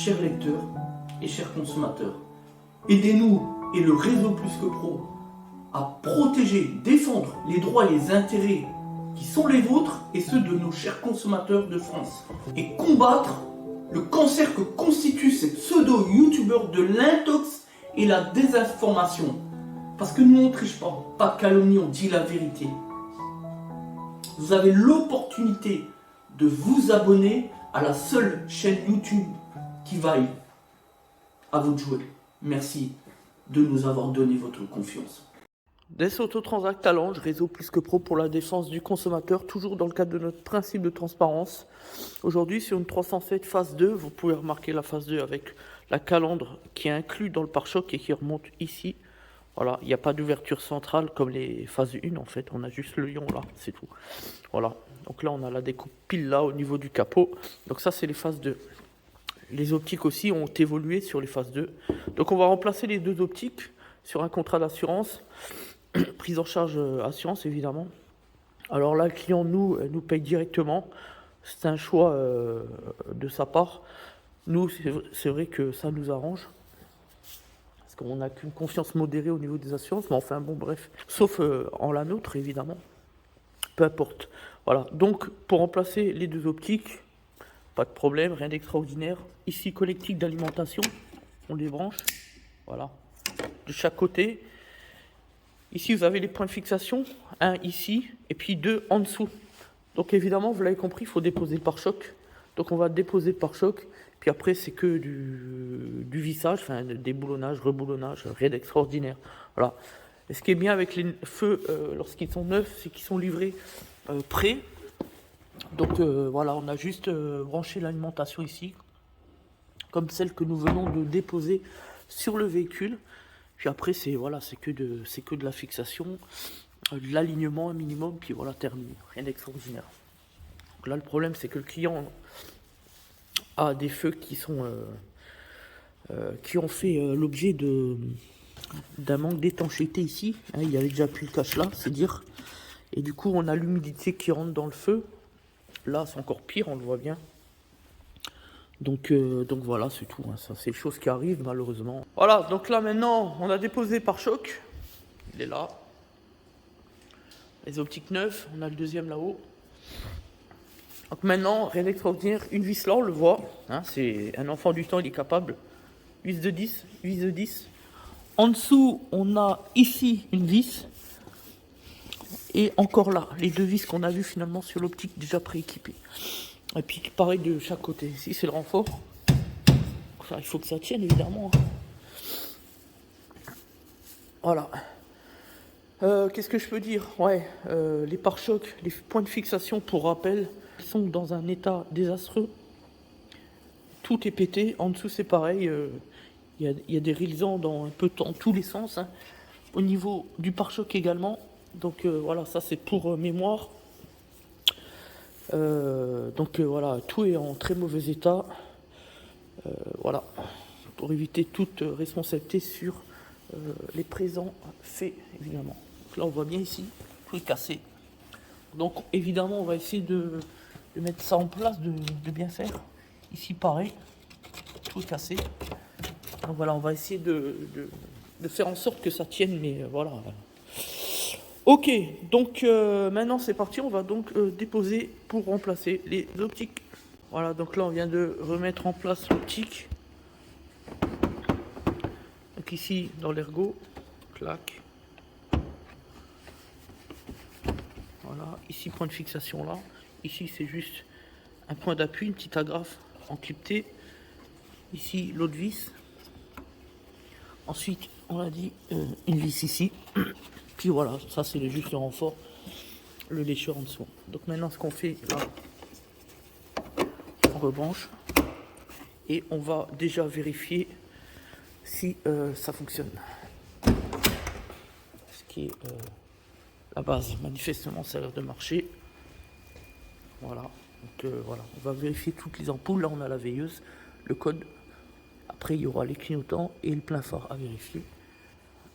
chers lecteurs et chers consommateurs. Aidez-nous et le réseau Plus que Pro à protéger, défendre les droits et les intérêts qui sont les vôtres et ceux de nos chers consommateurs de France. Et combattre le cancer que constituent ces pseudo-youtubeurs de l'intox et la désinformation. Parce que nous, on ne triche pas de calomnie, on dit la vérité. Vous avez l'opportunité de vous abonner à la seule chaîne YouTube qui vaille à vous de jouer. Merci de nous avoir donné votre confiance. Des Autotransact Talange, réseau Plus que Pro pour la défense du consommateur, toujours dans le cadre de notre principe de transparence. Aujourd'hui, sur une 307 phase 2, vous pouvez remarquer la phase 2 avec la calandre qui est inclue dans le pare-choc et qui remonte ici. Voilà, il n'y a pas d'ouverture centrale comme les phases 1 en fait, on a juste le lion là, c'est tout. Voilà, donc là on a la découpe pile là au niveau du capot. Donc ça c'est les phases 2. Les optiques aussi ont évolué sur les phases 2. Donc on va remplacer les deux optiques sur un contrat d'assurance. Prise en charge assurance évidemment. Alors là le client nous paye directement. C'est un choix de sa part. Nous c'est vrai que ça nous arrange. Parce qu'on n'a qu'une confiance modérée au niveau des assurances. Mais enfin bon bref. Sauf en la nôtre évidemment. Peu importe. Voilà. Donc pour remplacer les deux optiques, pas de problème, rien d'extraordinaire. Ici connectique d'alimentation. On les branche. Voilà. De chaque côté. Ici, vous avez les points de fixation, un ici, et puis deux en dessous. Donc évidemment, vous l'avez compris, il faut déposer le pare-choc. Donc on va déposer le pare-choc, puis après c'est que du vissage, enfin des boulonnages, reboulonnages, rien d'extraordinaire. Voilà. Et ce qui est bien avec les feux, lorsqu'ils sont neufs, c'est qu'ils sont livrés prêts. Donc voilà, on a juste branché l'alimentation ici, comme celle que nous venons de déposer sur le véhicule. Puis après, c'est voilà, c'est que de la fixation, de l'alignement un minimum, puis voilà, terminé. Rien d'extraordinaire. Donc là, le problème, c'est que le client a des feux qui ont fait l'objet d'un manque d'étanchéité ici. Hein, il y avait déjà plus le cache là, c'est dire. Et du coup, on a l'humidité qui rentre dans le feu. Là, c'est encore pire, on le voit bien. Donc voilà, c'est tout. Hein. Ça, c'est des choses qui arrivent malheureusement. Voilà, donc là maintenant, on a déposé pare-choc. Il est là. Les optiques neuves, on a le deuxième là-haut. Donc maintenant, rien d'extraordinaire. Une vis là, on le voit. Hein, c'est un enfant du temps, il est capable. Vis de 10, vis de 10. En dessous, on a ici une vis. Et encore là, les deux vis qu'on a vues finalement sur l'optique déjà prééquipée. Et puis pareil de chaque côté. Ici c'est le renfort. Ça, il faut que ça tienne évidemment. Voilà. Qu'est-ce que je peux dire? Ouais, les pare-chocs, les points de fixation pour rappel, ils sont dans un état désastreux. Tout est pété. En dessous c'est pareil. Il y a des réalisants dans un peu dans tous les sens. Hein. Au niveau du pare-choc également. Donc voilà, ça c'est pour mémoire. Voilà, tout est en très mauvais état. Voilà, pour éviter toute responsabilité sur les présents faits, évidemment. Donc là, on voit bien ici, tout est cassé. Donc, évidemment, on va essayer de mettre ça en place, de bien faire. Ici, pareil, tout est cassé. Donc voilà, on va essayer de faire en sorte que ça tienne, mais voilà. Ok, donc maintenant c'est parti, on va donc déposer pour remplacer les optiques. Voilà, donc là on vient de remettre en place l'optique. Donc ici dans l'ergot, clac. Voilà, ici point de fixation là. Ici c'est juste un point d'appui, une petite agrafe encryptée. Ici l'autre vis. Ensuite on a dit une vis ici. Puis voilà, ça c'est juste le renfort, le lécheur en dessous. Donc maintenant ce qu'on fait là, on rebranche et on va déjà vérifier si ça fonctionne. Ce qui est la base, manifestement ça a l'air de marcher. Voilà, donc voilà, on va vérifier toutes les ampoules. Là on a la veilleuse, le code. Après il y aura les clignotants et le plein phare à vérifier.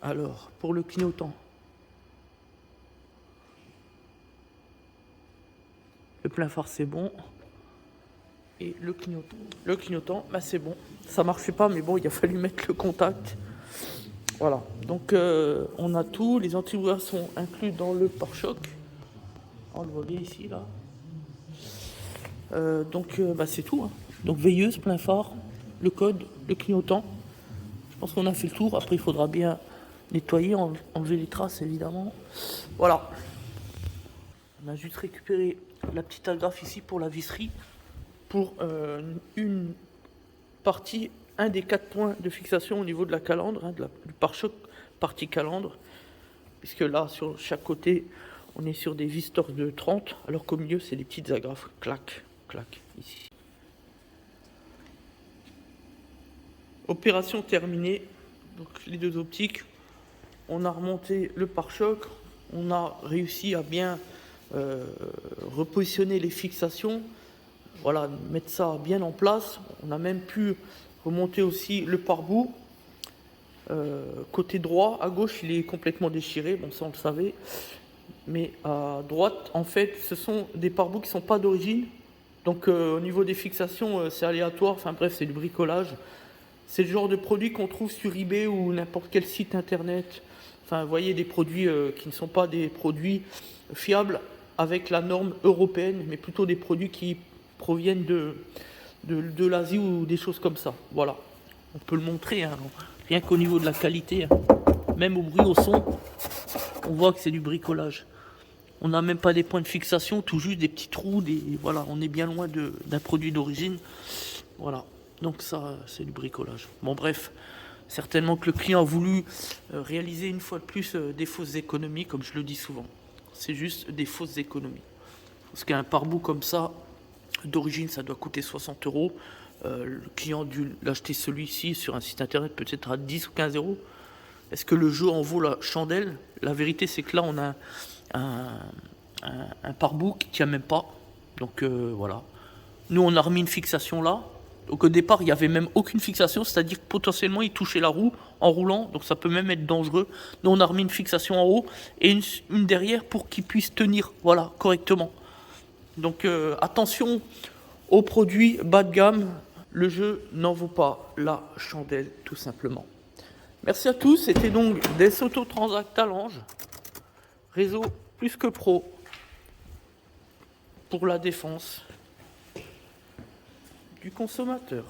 Alors pour le clignotant, le plein phare c'est bon. et le clignotant. Le clignotant, bah c'est bon. Ça marchait pas, mais bon, il a fallu mettre le contact. Voilà. Donc on a tout. Les anti-brouillard sont inclus dans le pare-choc. On le voit bien ici, là. Donc bah, c'est tout. Hein. Donc veilleuse, plein phare, le code, le clignotant. Je pense qu'on a fait le tour. Après, il faudra bien nettoyer, enlever les traces, évidemment. Voilà. On a juste récupéré la petite agrafe ici pour la visserie. Pour une partie, un des 4 points de fixation au niveau de la calandre, hein, du pare-choc partie calandre. Puisque là, sur chaque côté, on est sur des vis torx de 30, alors qu'au milieu, c'est des petites agrafes. Clac, clac, ici. Opération terminée. Donc les deux optiques. On a remonté le pare-choc. On a réussi à bien repositionner les fixations. Voilà, mettre ça bien en place. On a même pu remonter aussi le pare-boue. Côté droit, à gauche, il est complètement déchiré. Bon, ça, on le savait. Mais à droite, en fait, ce sont des pare-boues qui ne sont pas d'origine. Donc, au niveau des fixations, c'est aléatoire. Enfin, bref, c'est du bricolage. C'est le genre de produit qu'on trouve sur eBay ou n'importe quel site internet. Enfin, vous voyez, des produits qui ne sont pas des produits fiables avec la norme européenne, mais plutôt des produits qui proviennent de l'Asie ou des choses comme ça. Voilà. On peut le montrer, hein. Rien qu'au niveau de la qualité, hein. Même au bruit, au son, on voit que c'est du bricolage. On n'a même pas des points de fixation, tout juste des petits trous. Voilà, on est bien loin d'un produit d'origine. Voilà. Donc ça, c'est du bricolage. Bon, bref, certainement que le client a voulu réaliser une fois de plus des fausses économies, comme je le dis souvent. C'est juste des fausses économies. Parce qu'un pare-boue comme ça, d'origine, ça doit coûter 60 €. Le client a dû l'acheter celui-ci sur un site internet peut-être à 10 ou 15 €. Est-ce que le jeu en vaut la chandelle? La vérité, c'est que là, on a un pare-boue qui ne tient même pas. Donc voilà. Nous, on a remis une fixation là. Donc au départ, il n'y avait même aucune fixation, c'est-à-dire que potentiellement, il touchait la roue en roulant, donc ça peut même être dangereux. Nous, on a remis une fixation en haut et une derrière pour qu'il puisse tenir, voilà, correctement. Donc attention aux produits bas de gamme, le jeu n'en vaut pas la chandelle, tout simplement. Merci à tous, c'était donc des Autotransact Talange, réseau plus que pro pour la défense du consommateur.